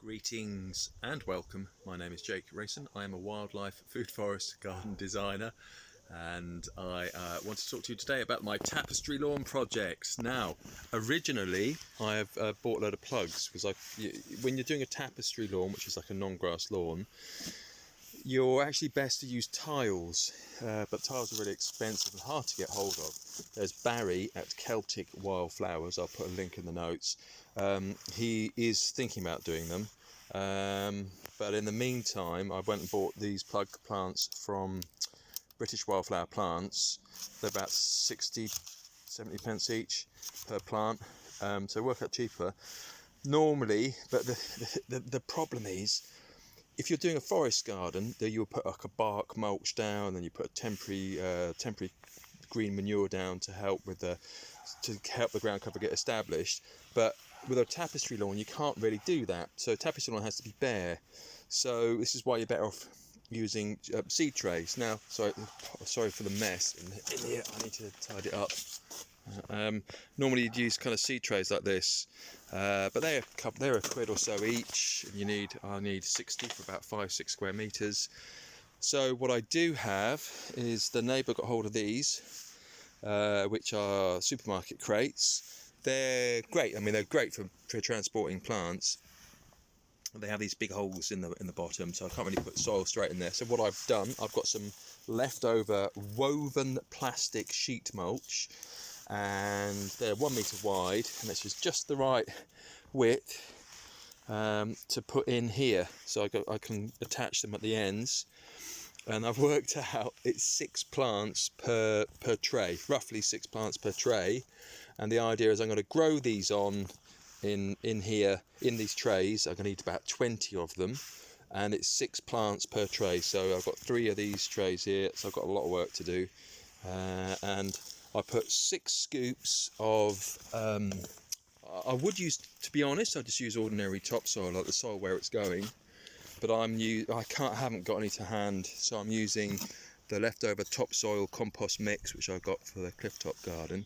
Greetings and welcome. My name is Jake Rayson. I am a wildlife, food, forest, garden designer, and I want to talk to you today about my Tapestry Lawn projects. Now, originally I have bought a load of plugs because when you're doing a tapestry lawn, which is like a non-grass lawn, you're actually best to use tiles, but tiles are really expensive and hard to get hold of. There's Barry at Celtic Wildflowers, I'll put a link in the notes. He is thinking about doing them, but in the meantime I went and bought these plug plants from British Wildflower Plants. They're about 60-70 pence each per plant, so work out cheaper normally, but the problem is, if you're doing a forest garden, then you'll put like a bark mulch down, and you put a temporary green manure down to help with the ground cover get established. But with a tapestry lawn, you can't really do that. So tapestry lawn has to be bare. So this is why you're better off using seed trays. Now, sorry for the mess in here. I need to tidy it up. Normally you'd use kind of seed trays like this, but they're a quid or so each, and I need 60 for about 5-6 square meters. So what I do have is the neighbour got hold of these, which are supermarket crates. They're great. I mean, they're great for transporting plants. They have these big holes in the bottom, so I can't really put soil straight in there. So what I've done, I've got some leftover woven plastic sheet mulch, and they're 1 metre wide, and this is just the right width to put in here, so I can attach them at the ends. And I've worked out it's 6 plants per tray, roughly 6 plants per tray. And the idea is I'm going to grow these on in here in these trays. I'm going to need about 20 of them, and it's 6 plants per tray. So I've got 3 of these trays here, so I've got a lot of work to do. And I put 6 scoops of, I would use, to be honest, I just use ordinary topsoil, like the soil where it's going. But I haven't got any to hand, so I'm using the leftover topsoil compost mix, which I got for the clifftop garden.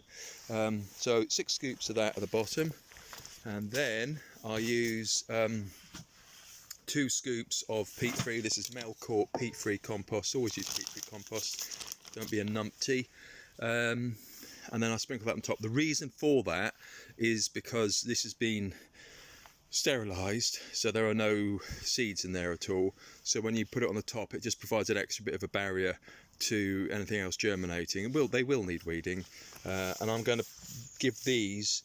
So 6 scoops of that at the bottom, and then I use 2 scoops of peat-free. This is Melcourt peat-free compost. Always use peat-free compost. Don't be a numpty. And then I sprinkle that on top. The reason for that is because this has been sterilised, so there are no seeds in there at all. So when you put it on the top, it just provides an extra bit of a barrier to anything else germinating. They will need weeding, and I'm going to give these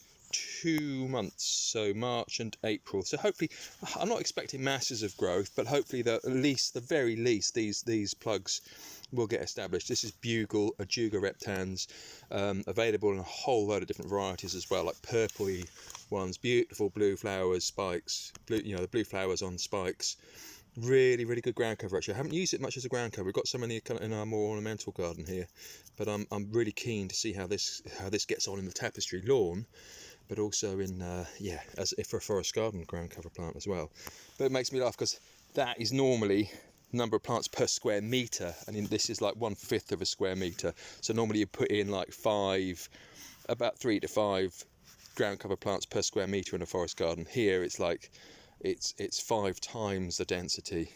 2 months, so March and April. So hopefully, I'm not expecting masses of growth, but hopefully the very least these plugs will get established. This is Bugle, Ajuga reptans, available in a whole load of different varieties as well, like purpley ones, beautiful blue flowers, spikes, the blue flowers on spikes. Really, really good ground cover. Actually, I haven't used it much as a ground cover. We've got some in our more ornamental garden here, but I'm really keen to see how this gets on in the tapestry lawn, but also in as if for a forest garden ground cover plant as well. But it makes me laugh because that is normally number of plants per square metre, and this is like 1/5 of a square metre. So normally you put in like about 3 to 5 ground cover plants per square metre in a forest garden. Here it's like it's 5 times the density.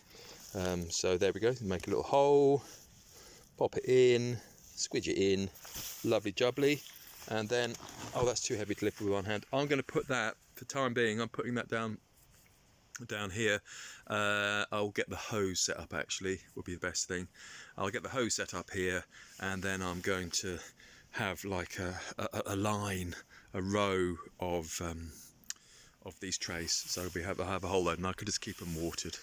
So there we go. Make a little hole, pop it in, squidge it in, lovely jubbly. And then, oh, that's too heavy to lift with one hand. I'm going to put that, for time being, I'm putting that down here. I'll get the hose set up, actually, would be the best thing. I'll get the hose set up here, and then I'm going to have like a line, a row of these trays. So I'll have a whole load, and I could just keep them watered.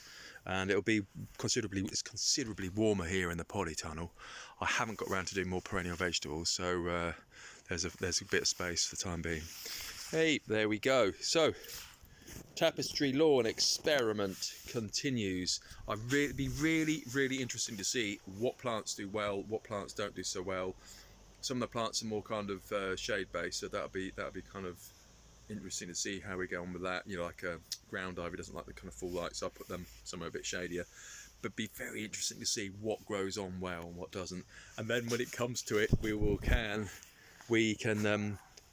And it's considerably warmer here in the polytunnel. I haven't got around to doing more perennial vegetables, so there's a bit of space for the time being. Hey, there we go. So tapestry lawn experiment continues. I'd be really interesting to see what plants do well, what plants don't do so well. Some of the plants are more kind of shade based, so that'll be kind of interesting to see how we go on with that. Like a ground ivy doesn't like the kind of full light, so I'll put them somewhere a bit shadier. But be very interesting to see what grows on well and what doesn't. And then when it comes to it, we can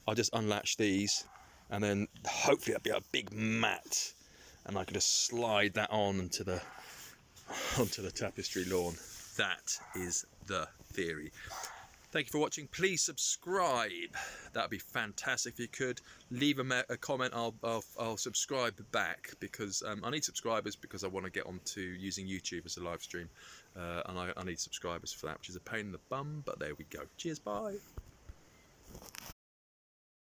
I'll just unlatch these, and then hopefully that'll be a big mat and I could just slide that onto the tapestry lawn. That is the theory. Thank you for watching. Please subscribe. That'd be fantastic if you could. Leave a comment. I'll subscribe back, because I need subscribers, because I want to get onto using YouTube as a live stream, and I need subscribers for that, which is a pain in the bum, but there we go. Cheers, bye.